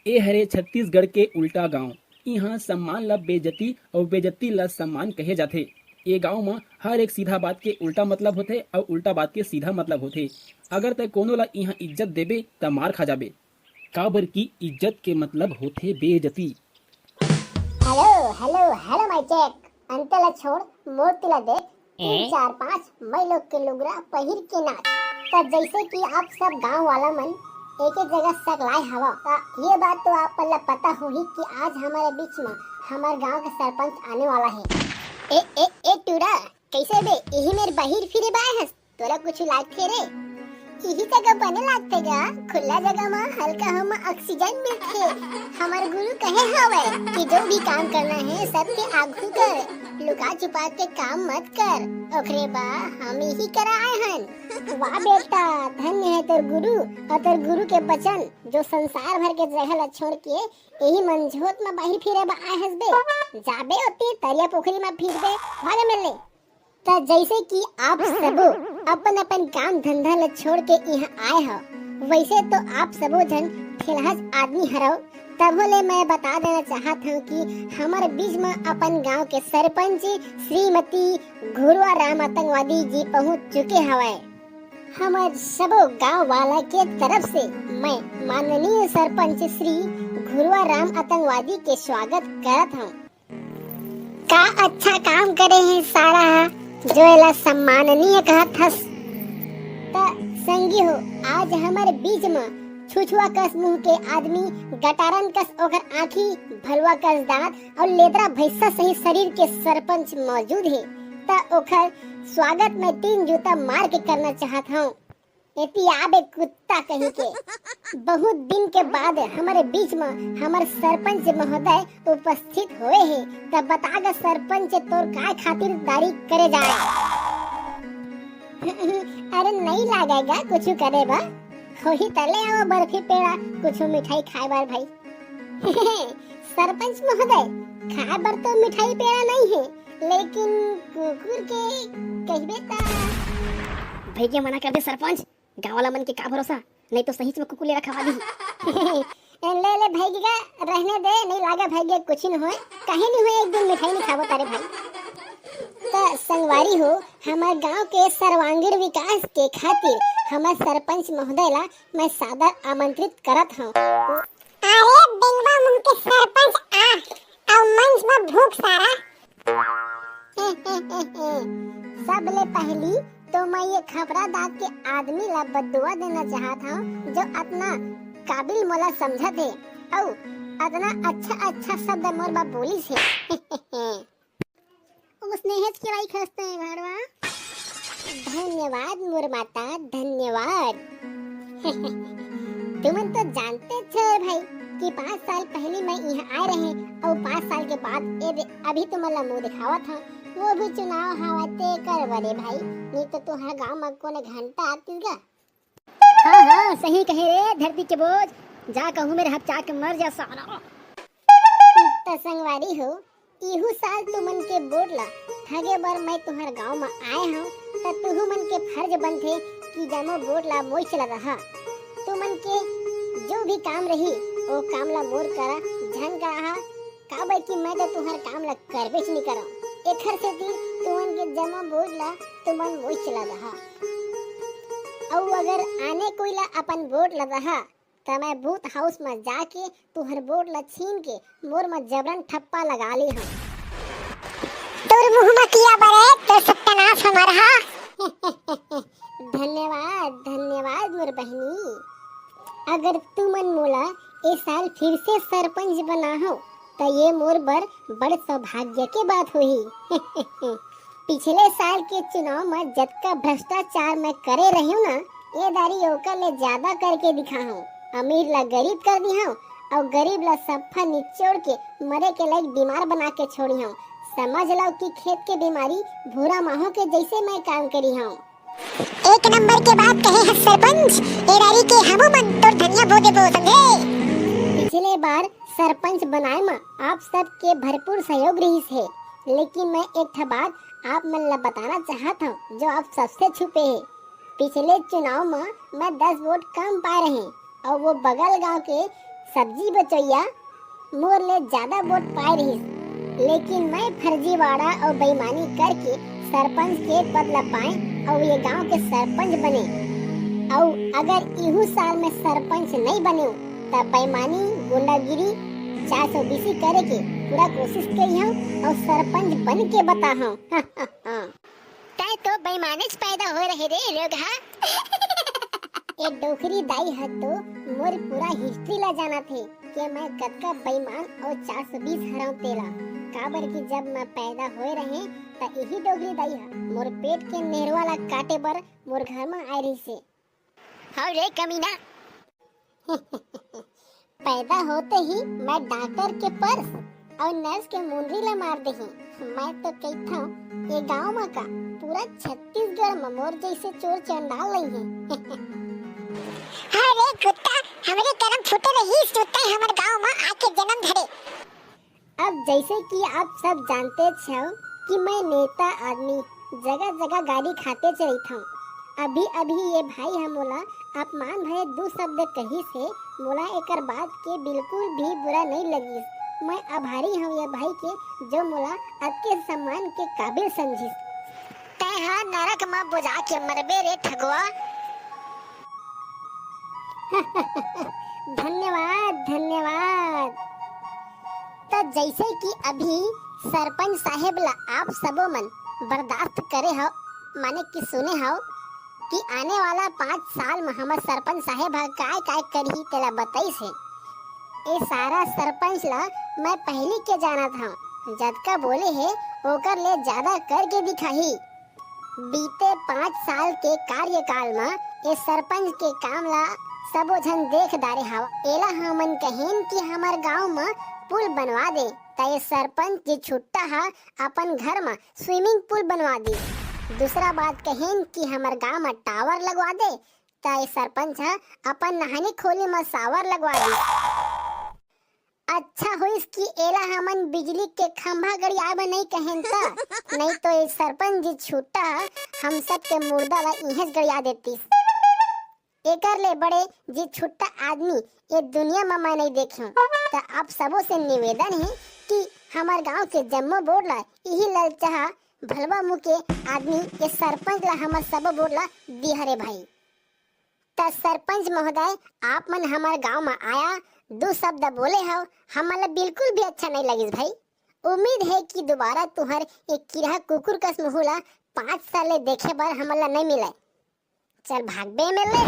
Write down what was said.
ए हरे छत्तीसगढ़ के उल्टा गांव। इहाँ सम्मान ला बेइज्जती और बेइज्जती ला सम्मान कहे जाथे। ए गांव म हर एक सीधा बात के उल्टा मतलब होथे और उल्टा बात के सीधा मतलब होथे। अगर तय कोनो ला इहाँ इज्जत देबे त मार खा जाबे, काबर की इज्जत के मतलब होथे बेइज्जती। Hello hello hello my check. अंतला छोड़ मूर्ति ला देख। 3 4 5 मई लोग के लुगरा पहिर के नाच। त जैसे कि आप सब गांव वाला मन एक एक जगह सकलाए हवा। ये बात तो आप ला पता होही कि आज हमारे बीच में हमारे गांव के सरपंच आने वाला है। ए टूरा कैसे बे? यही मेरे बाहिर फिरे बाय हस। तोरा कुछ लागथे रे? यही जगह बने लागते गा। खुला जगह में हल्का हम ऑक्सीजन मिलथे। हमारे गुरु कहे हवे कि जो भी काम करना है सबके आगू कर, लुका छुपा के काम मत कर। ओकरे बा हम यही करा आए हन। वाह बेटा, धन्य है तोर गुरु और तोर गुरु के बचन जो संसार भर के जगह ला छोड़ के यही मंझोत में बाहिर फिरे बा आए हस बे। जाबे ओती तरिया पोखरी में फिर बे भागे मिलने। तो जैसे कि आप सब अपन अपन काम धंधा ले छोड़ के यहाँ आए हो, वैसे तो आप सबो जन फिलहाल आदमी हरो। तबो ले मैं बता देना चाहत हूँ कि हमारे बीच में अपन गांव के सरपंच श्रीमती घुरुआ राम आतंकवादी जी पहुँच चुके हवे। हमारे सबो गांव वाला के तरफ से मैं माननीय सरपंच श्री घुरुआ राम आतंकवादी के स्वागत करत हूँ। का अच्छा काम करे हैं सारा जो एला सम्माननीय कहत हस। संगी हो, आज हमारे बीच में छुछुआ कस मुंह के आदमी, गटारन कस ओकर आँखी, भलुआ कस दांत और लेदरा भैंसा सही शरीर के सरपंच मौजूद है। त ओकर स्वागत में 3 जूता मार के करना चाहत हूँ। एती आबे कुत्ता कहीं के। बहुत दिन के बाद हमारे बीच में हमारे सरपंच महोदय उपस्थित हुए हैं। तब बतागा सरपंच तोर काय खातिर दारी करे जाए। अरे नहीं लागेगा कुछ करे बा, होही तले आओ बर्फी पेड़ा कुछ मिठाई खाए बार भाई। सरपंच महोदय, खाए बार तो मिठाई पेड़ा नहीं है, लेकिन कुकुर के कहबे ता भाई के मना कर दे सरपंच। गाँव वाला मन के का भरोसा, नहीं तो सही में कुकुर ले रखवा दी। ले ले भाई का रहने दे, नहीं लागा भाई के कुछ न होए, कहीं नहीं होए, एक दिन मिठाई नहीं खावो तारे भाई। तो संगवारी हो, हमारे गांव के सर्वांगीण विकास के खातिर हमारे सरपंच महोदय ला मैं सादर आमंत्रित करत हूँ। अरे बिंगवा मुंह के सरपंच आ और मंच में भूख सारा। सबले पहली तो मैं ये खपरा दाग के आदमी ला बदुआ देना चाहत हूँ जो इतना काबिल मोला समझत है और इतना अच्छा शब्द मोर बा बोली से। उसने हेच के भाई खस्ते हैं भरवा। धन्यवाद मोर माता, धन्यवाद। तुमन तो जानते थे भाई कि 5 साल पहले मैं यहाँ आए रहे और 5 साल के बाद अभी तुम्हारा मुंह दिखावा था। वो भी चुनाव हवा ते कर बरे भाई, नहीं तो तुम्हारा गांव में कोने घंटा आती का। हाँ सही कहे रे धरती के बोझ, जा कहूँ मेरे हाथ चाक मर जा सारा। तो संगवारी हो, इहू साल तुमन के बोट ला ठगे बर मैं तुम्हारे गांव में आए हूँ। तो तुहू मन के फर्ज बनथे कि जमो बोट ला मोई चला रहा। तुमन के जो भी काम रही वो काम ला मोर करा झन करा काबर कि मैं तो तुम्हारे काम ला करबेच नहीं करा। एखर से दी तुमन के जमा बोट ला तुमन मोई चला रहा। और अगर आने कोई ला अपन बोट ला रहा तो मैं भूत हाउस में जाके तुहर बोट ला छीन के मोर में जबरन ठप्पा लगा ली हूँ। तोर मुंह में किया बरे तो सत्यानाश हमारा। धन्यवाद मोर बहनी। अगर तुमन मोला इस साल फिर से सरपंच बना हो तो ये मोर बर बड़ सौभाग्य के बात हुई। पिछले साल के चुनाव में जतका भ्रष्टाचार मैं करे रही हूँ ना, ये दारी ओकर ले ज्यादा करके दिखा हूँ। अमीर ला गरीब कर दी हूँ और गरीब ला सफा निचोड़ के मरे के लायक बीमार बना के छोड़ी हूँ। समझ लो कि खेत के बीमारी भूरा माहो के जैसे मैं काम करी हूँ। एक नंबर के बात कहे है सरपंच, ए दारी के हमो मन तो धनिया बोदे बो समझे। पिछले बार सरपंच बनाए में आप सब के भरपूर सहयोग रही है, लेकिन मैं एक बात आप मन ला बताना चाहता हूँ जो आप सबसे छुपे है। पिछले चुनाव में मैं 10 वोट कम पा रहे और वो बगल गांव के सब्जी बचैया मोर ले ज्यादा वोट पाए रही, लेकिन मैं फर्जीवाड़ा और बेईमानी करके सरपंच के पद ला पाए और ये गांव के सरपंच बने। और अगर इहू साल में सरपंच नहीं बने तब बेईमानी गुंडागिरी 420 करे के पूरा कोशिश करी हूँ और सरपंच बन के बता हूँ। तय तो बेईमानी से पैदा हो रहे रे लोग। ये डोकरी दाई है तो मोर पूरा हिस्ट्री ला जाना थे कि मैं कतका बेईमान और 420 हराऊं तेला। काबर की जब मैं पैदा होए रहे त यही डोकरी दाई है मोर पेट के नेहरवा ला काटे बर मोर घर में आए रही से। हाँ रे कमीना। पैदा होते ही मैं डॉक्टर के पर्स और नर्स के मुंडरी ला मार दही। मैं तो कहता हूँ ये गांव में का पूरा छत्तीसगढ़ में मोर जैसे चोर चंडाल नहीं है। अरे कुत्ता हमरे कर्म फुटे रही सोते हमर गांव में आके जन्म धरे। अब जैसे कि आप सब जानते छो कि मैं नेता आदमी जगह जगह गाड़ी खाते चली था। अभी अभी ये भाई हम मोला अपमान भरे 2 शब्द कही से मोला एकर बात के बिल्कुल भी बुरा नहीं लगी। मैं आभारी हूँ ये भाई के जो मोला आपके सम्मान के काबिल समझिस। तय हा नरक में बुझा के मरबे रे ठगवा। धन्यवाद धन्यवाद। तो जैसे कि अभी सरपंच साहेब ला आप सबो मन बर्दाश्त करे हो माने कि सुने हो कि आने वाला 5 साल में हमार सरपंच साहेब काय काय करही तेला बताई से। ये सारा सरपंच ला मैं पहले के जाना था, जदका बोले है ओकर ले ज्यादा करके दिखाही। बीते 5 साल के कार्यकाल में ये सरपंच के काम ला सबो झन देख दारे हवा। एला हमन कहेन कि हमार गांव में पुल बनवा दे त ये सरपंच जी छुट्टा हा अपन घर में स्विमिंग पूल बनवा दी। दूसरा बात कहेन कि हमार गांव में टावर लगवा दे त ये सरपंच हा अपन नहाने खोले में शावर लगवा दी। अच्छा होइस कि एला हमन बिजली के खंभा गड़ियाबे नहीं कहेन त नहीं तो ये सरपंच जी छुट्टा हम सब के मुर्दा ला इहें गड़िया देती। एकर ले बड़े जी छुट्टा आदमी ये दुनिया में मैं नहीं देखूं। तो आप सबों से निवेदन है कि हमार गांव के जम्मो बोर्ड ला यही ललचाहा भलवा मुँह के आदमी ये सरपंच ला हमार सब बोर्ड ला दिहरे भाई। तो सरपंच महोदय आप मन हमार गांव में आया 2 शब्द बोले हो हमारा बिल्कुल भी अच्छा नहीं लगी भाई। उम्मीद है कि दोबारा तुम्हारे एक किरहा कुकुर कस मुहुला 5 साल देखे बार हमारा नहीं मिले। चल भाग बे मिले।